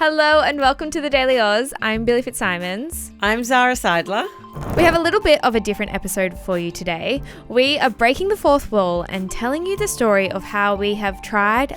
Hello and welcome to the Daily Aus. I'm Billi FitzSimons. I'm Zara Seidler. We have a little bit of a different episode for you today. We are breaking the fourth wall and telling you the story of how we have tried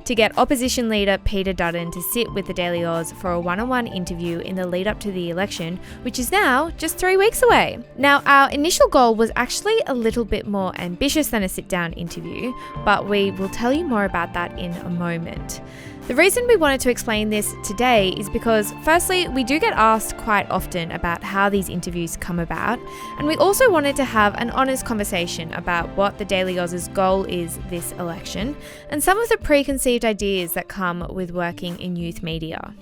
to get Opposition Leader Peter Dutton to sit with the Daily Aus for a one-on-one interview in the lead up to the election, which is now just 3 weeks away. Now, our initial goal was actually a little bit more ambitious than a sit-down interview, but we will tell you more about that in a moment. The reason we wanted to explain this today is because, firstly, we do get asked quite often about how these interviews come about, and we also wanted to have an honest conversation about what the Daily Aus's goal is this election, and some of the preconceived ideas that come with working in youth media.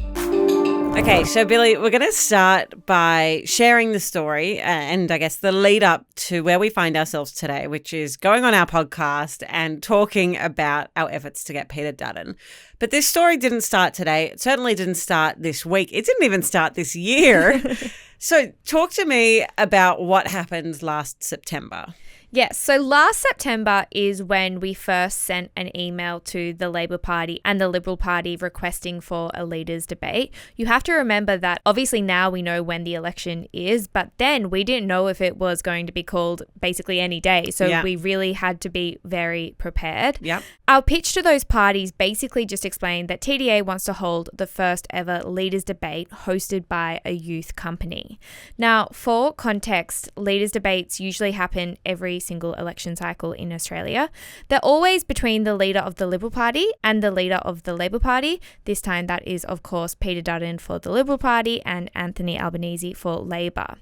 Okay, so Billi, we're going to start by sharing the story and I guess the lead up to where we find ourselves today, which is going on our podcast and talking about our efforts to get Peter Dutton. But this story didn't start today. It certainly didn't start this week. It didn't even start this year. So talk to me about what happened last September. Yes, so last September is when we first sent an email to the Labor Party and the Liberal Party requesting for a leaders debate. You have to remember that obviously now we know when the election is, but then we didn't know if it was going to be called basically any day. So we really had to be very prepared. Yep. Our pitch to those parties basically just explained that TDA wants to hold the first ever leaders debate hosted by a youth company. Now, for context, leaders debates usually happen every single election cycle in Australia. They're always between the leader of the Liberal Party and the leader of the Labor Party. This time that is, of course, Peter Dutton for the Liberal Party and Anthony Albanese for Labor.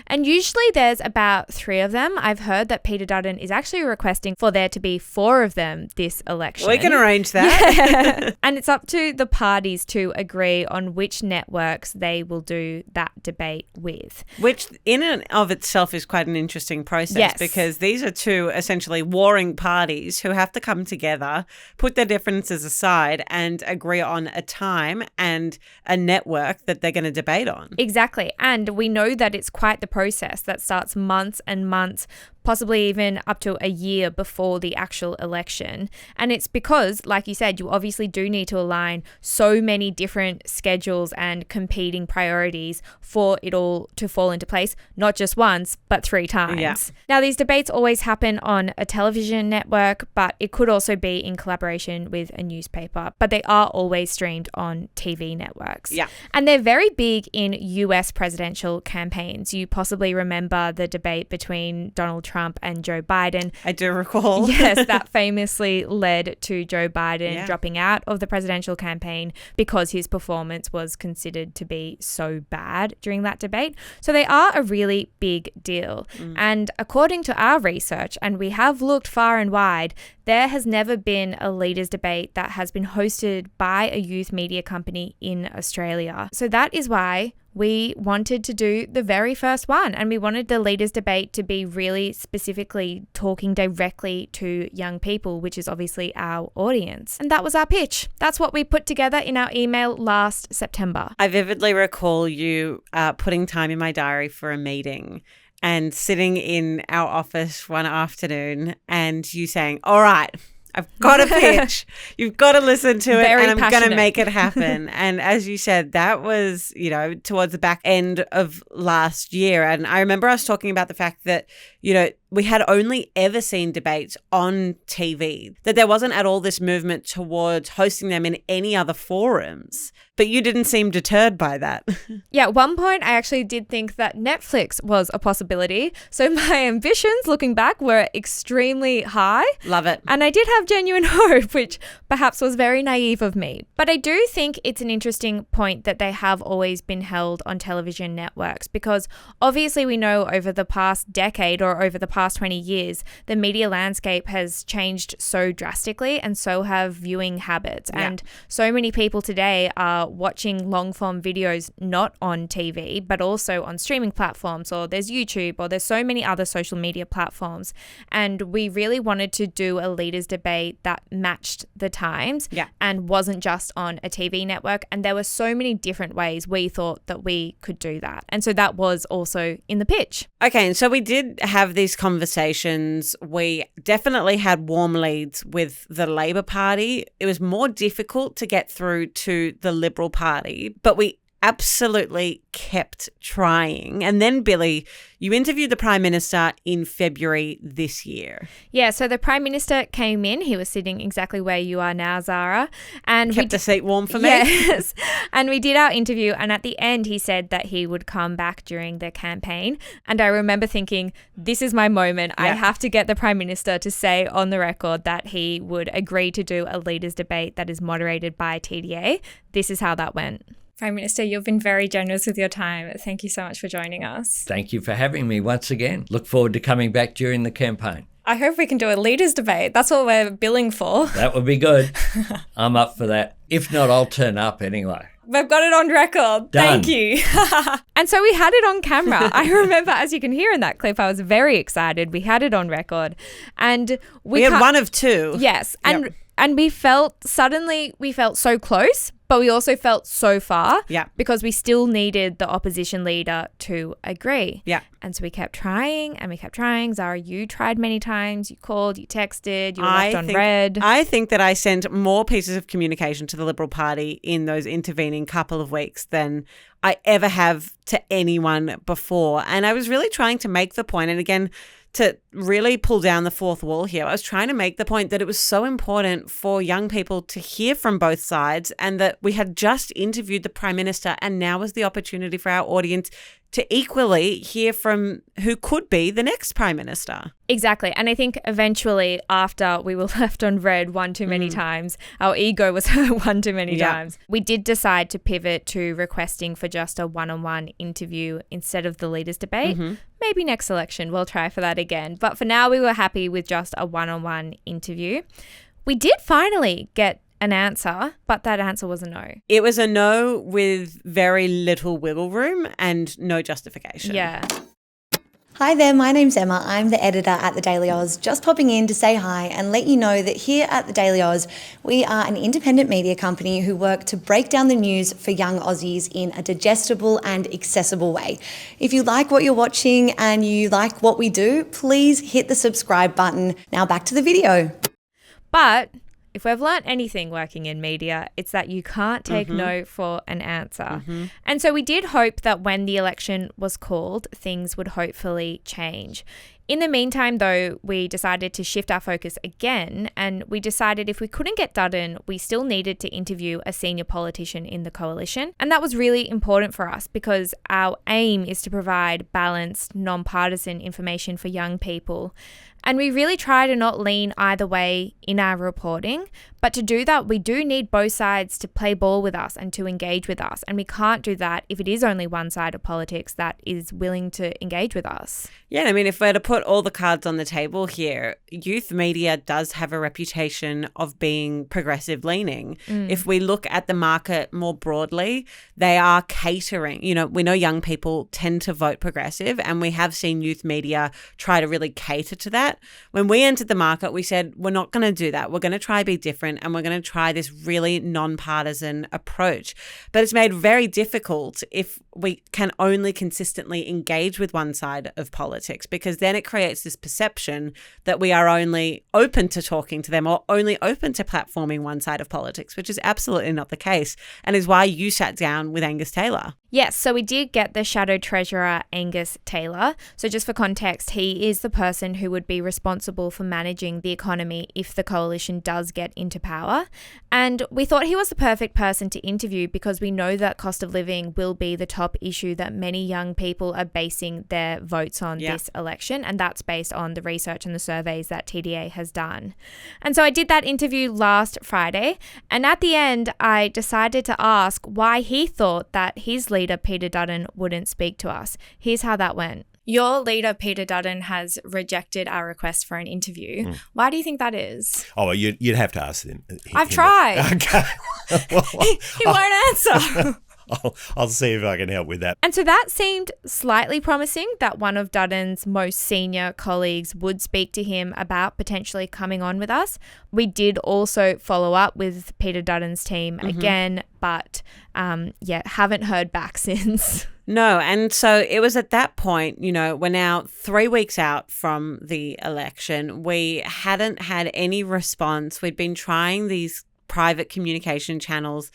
And usually there's about 3 of them. I've heard that Peter Dutton is actually requesting for there to be 4 of them this election. We can arrange that. Yeah. And it's up to the parties to agree on which networks they will do that debate with. Which in and of itself is quite an interesting process because these are 2 essentially warring parties who have to come together, put their differences aside and agree on a time and a network that they're going to debate on. Exactly. And we know that it's quite the process that starts months and months, possibly even up to a year before the actual election. And it's because, like you said, you obviously do need to align so many different schedules and competing priorities for it all to fall into place, not just once, but 3 times. Yeah. Now, these debates always happen on a television network, but it could also be in collaboration with a newspaper, but they are always streamed on TV networks. Yeah. And they're very big in US presidential campaigns. You possibly remember the debate between Donald Trump and Joe Biden. I do recall. Yes, that famously led to Joe Biden dropping out of the presidential campaign because his performance was considered to be so bad during that debate. So they are a really big deal. And according to our research, and we have looked far and wide, there has never been a leaders debate that has been hosted by a youth media company in Australia. So that is why we wanted to do the very first one, and we wanted the leaders debate to be really specifically talking directly to young people, which is obviously our audience. And that was our pitch. That's what we put together in our email last September. I vividly recall you putting time in my diary for a meeting and sitting in our office one afternoon and you saying, all right, I've got a pitch. You've got to listen to it and I'm going to make it happen. And as you said, that was, towards the back end of last year. And I remember us talking about the fact that, we had only ever seen debates on TV, that there wasn't at all this movement towards hosting them in any other forums. But you didn't seem deterred by that. Yeah, at one point, I actually did think that Netflix was a possibility. So my ambitions, looking back, were extremely high. Love it. And I did have genuine hope, which perhaps was very naive of me. But I do think it's an interesting point that they have always been held on television networks because obviously we know over the past decade or over the past 20 years, the media landscape has changed so drastically and so have viewing habits. Yeah. And so many people today are watching long form videos not on TV, but also on streaming platforms, or there's YouTube, or there's so many other social media platforms. And we really wanted to do a leaders debate that matched the times and wasn't just on a TV network. And there were so many different ways we thought that we could do that. And so that was also in the pitch. Okay, and so we did have these conversations. We definitely had warm leads with the Labor Party. It was more difficult to get through to the Liberal Liberal Party, but we absolutely kept trying. And then, Billi, you interviewed the Prime Minister in February this year. Yeah, so the Prime Minister came in. He was sitting exactly where you are now, Zara. And kept the seat warm for me. Yes. And we did our interview, and at the end he said that he would come back during the campaign. And I remember thinking, this is my moment. Yeah. I have to get the Prime Minister to say on the record that he would agree to do a leaders debate that is moderated by TDA. This is how that went. Prime Minister, you've been very generous with your time. Thank you so much for joining us. Thank you for having me once again. Look forward to coming back during the campaign. I hope we can do a leaders debate. That's what we're billing for. That would be good. I'm up for that. If not, I'll turn up anyway. We've got it on record. Done. Thank you. And so we had it on camera. I remember, as you can hear in that clip, I was very excited. We had it on record. And we had one of two. Yes. And we felt so close, but we also felt so far. Yeah. Because we still needed the opposition leader to agree. Yeah. And so we kept trying and we kept trying. Zara, you tried many times. You called, you texted, you were left on red. I think that I sent more pieces of communication to the Liberal Party in those intervening couple of weeks than I ever have to anyone before. And I was really trying to make the point, and again, to really pull down the fourth wall here, I was trying to make the point that it was so important for young people to hear from both sides, and that we had just interviewed the Prime Minister, and now was the opportunity for our audience to equally hear from who could be the next Prime Minister. Exactly. And I think eventually, after we were left on red one too many times, our ego was hurt one too many times, we did decide to pivot to requesting for just a one-on-one interview instead of the leaders debate. Maybe next election we'll try for that again. But for now, we were happy with just a one-on-one interview. We did finally get an answer, but that answer was a no. It was a no with very little wiggle room and no justification. Yeah. Hi there, my name's Emma. I'm the editor at the Daily Aus, just popping in to say hi and let you know that here at the Daily Aus, we are an independent media company who work to break down the news for young Aussies in a digestible and accessible way. If you like what you're watching and you like what we do, please hit the subscribe button. Now back to the video. But if we've learnt anything working in media, it's that you can't take no for an answer. And so we did hope that when the election was called, things would hopefully change. In the meantime, though, we decided to shift our focus again, and we decided if we couldn't get Dutton, we still needed to interview a senior politician in the coalition. And that was really important for us because our aim is to provide balanced, non-partisan information for young people. And we really try to not lean either way in our reporting. But to do that, we do need both sides to play ball with us and to engage with us. And we can't do that if it is only one side of politics that is willing to engage with us. Yeah, I mean, if we're to put all the cards on the table here, youth media does have a reputation of being progressive leaning. If we look at the market more broadly, they are catering. You know, we know young people tend to vote progressive, and we have seen youth media try to really cater to that. When we entered the market, we said, we're not going to do that. We're going to try be different, and we're going to try this really non-partisan approach. But it's made very difficult if we can only consistently engage with one side of politics, because then it creates this perception that we are only open to talking to them or only open to platforming one side of politics, which is absolutely not the case, and is why you sat down with Angus Taylor. Yes, so we did get the Shadow Treasurer Angus Taylor. So just for context, he is the person who would be responsible for managing the economy if the coalition does get into power. And we thought he was the perfect person to interview because we know that cost of living will be the top issue that many young people are basing their votes on this election. And that's based on the research and the surveys that TDA has done. And so I did that interview last Friday. And at the end, I decided to ask why he thought that his leader, Peter Dutton, wouldn't speak to us. Here's how that went. Your leader, Peter Dutton, has rejected our request for an interview. Why do you think that is? Oh, well, you'd have to ask him. I've tried. Okay. Well, he won't answer. I'll see if I can help with that. And so that seemed slightly promising that one of Dutton's most senior colleagues would speak to him about potentially coming on with us. We did also follow up with Peter Dutton's team again, but haven't heard back since. No, and so it was at that point, you know, we're now 3 weeks out from the election. We hadn't had any response. We'd been trying these private communication channels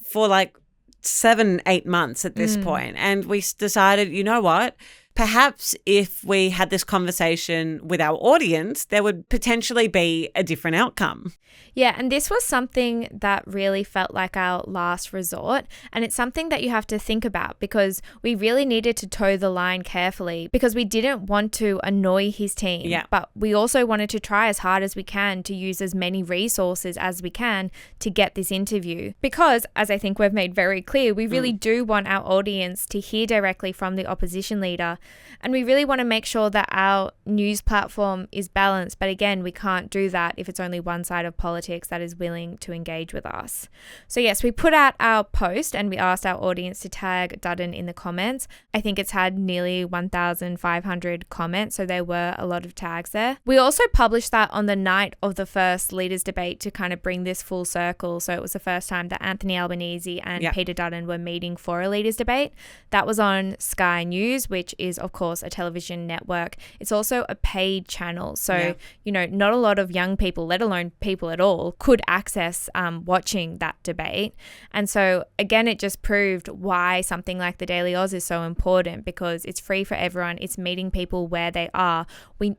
for like 7-8 months at this point. And we decided, you know what? Perhaps if we had this conversation with our audience, there would potentially be a different outcome. Yeah, and this was something that really felt like our last resort. And it's something that you have to think about because we really needed to toe the line carefully because we didn't want to annoy his team. Yeah. But we also wanted to try as hard as we can to use as many resources as we can to get this interview. Because, as I think we've made very clear, we really do want our audience to hear directly from the opposition leader. And we really want to make sure that our news platform is balanced. But again, we can't do that if it's only one side of politics that is willing to engage with us. So yes, we put out our post and we asked our audience to tag Dutton in the comments. I think it's had nearly 1,500 comments, so there were a lot of tags there. We also published that on the night of the first leaders debate to kind of bring this full circle. So it was the first time that Anthony Albanese and Peter Dutton were meeting for a leaders debate. That was on Sky News, which is of course a television network. It's also a paid channel. So, you know, not a lot of young people, let alone people at all, could access watching that debate. And so again, it just proved why something like the Daily Aus is so important because it's free for everyone. It's meeting people where they are. We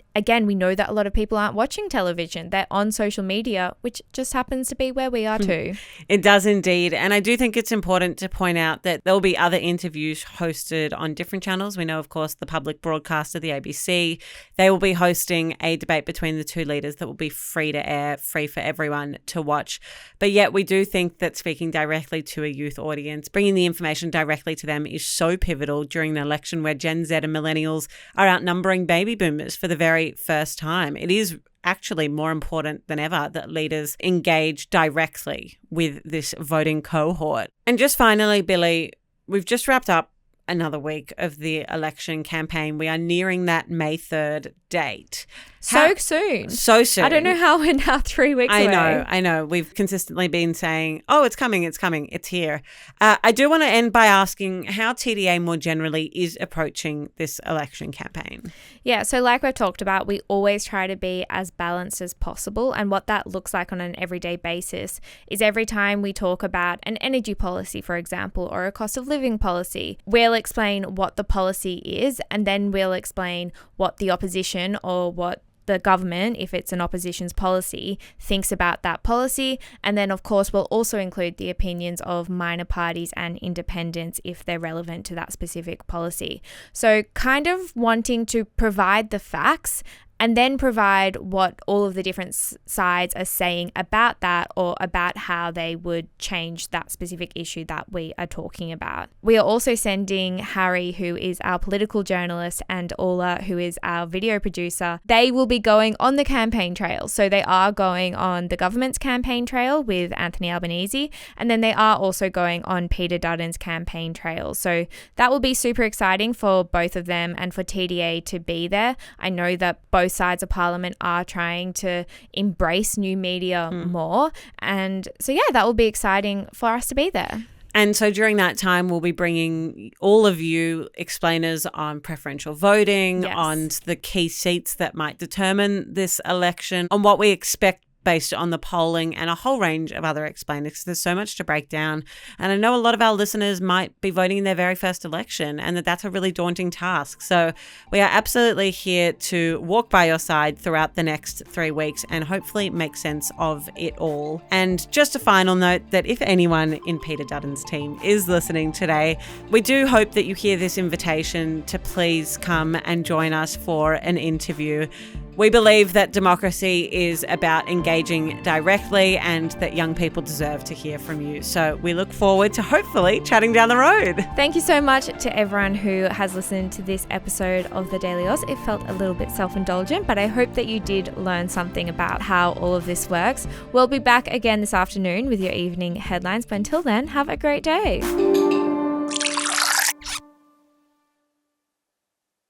know that a lot of people aren't watching television. They're on social media, which just happens to be where we are too. It does indeed. And I do think it's important to point out that there will be other interviews hosted on different channels. We know, of course, the public broadcaster, the ABC, they will be hosting a debate between the two leaders that will be free to air, free for everyone to watch. But yet we do think that speaking directly to a youth audience, bringing the information directly to them is so pivotal during an election where Gen Z and millennials are outnumbering baby boomers for the very first time. It is actually more important than ever that leaders engage directly with this voting cohort. And just finally, Billi, we've just wrapped up another week of the election campaign. We are nearing that May 3rd date. So soon. I don't know how we're now 3 weeks away. I know. We've consistently been saying, oh, it's coming, it's here. I do want to end by asking how TDA more generally is approaching this election campaign. Yeah, so like we've talked about, we always try to be as balanced as possible. And what that looks like on an everyday basis is every time we talk about an energy policy, for example, or a cost of living policy, we'll explain what the policy is, and then we'll explain what the opposition or what the government, if it's an opposition's policy, thinks about that policy. And then, of course, we'll also include the opinions of minor parties and independents if they're relevant to that specific policy. So kind of wanting to provide the facts and then provide what all of the different sides are saying about that or about how they would change that specific issue that we are talking about. We are also sending Harry, who is our political journalist, and Ola, who is our video producer. They will be going on the campaign trail. So they are going on the government's campaign trail with Anthony Albanese, and then they are also going on Peter Dutton's campaign trail. So that will be super exciting for both of them and for TDA to be there. I know that both sides of Parliament are trying to embrace new media more. And so, yeah, that will be exciting for us to be there. And so during that time, we'll be bringing all of you explainers on preferential voting, on the key seats that might determine this election, on what we expect based on the polling and a whole range of other explainers. There's so much to break down. And I know a lot of our listeners might be voting in their very first election and that's a really daunting task. So we are absolutely here to walk by your side throughout the next 3 weeks and hopefully make sense of it all. And just a final note that if anyone in Peter Dutton's team is listening today, we do hope that you hear this invitation to please come and join us for an interview. We believe that democracy is about engaging directly and that young people deserve to hear from you. So we look forward to hopefully chatting down the road. Thank you so much to everyone who has listened to this episode of The Daily Aus. It felt a little bit self-indulgent, but I hope that you did learn something about how all of this works. We'll be back again this afternoon with your evening headlines, but until then, have a great day.